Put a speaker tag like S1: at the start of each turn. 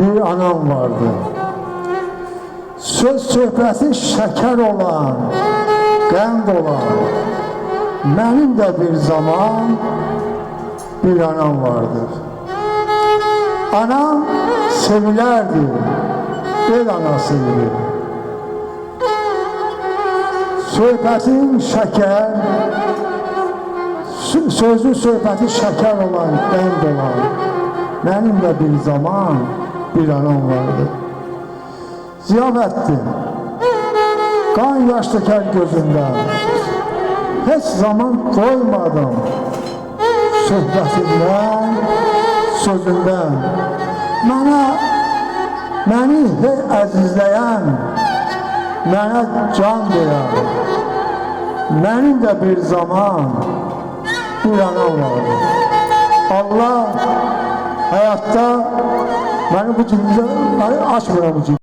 S1: bir anam vardı. Söz söhbəti şeker olan, qənd olan, benim de bir zaman bir anam vardır. Anam sevilerdi, el anasıydı. Söhbətin şeker, sözlü söhbəti şeker olan, qənd olan, benim de bir zaman bir anam vardı. Ziyafətdir, kan yaş döker gözümden, hiç zaman koymadım söhbətindən, sözündən. Məni əzizləyən, mənə can verən, benim de bir zaman bir anam vardı. Allah hayatta beni bu cümle açmıyor bu cümle.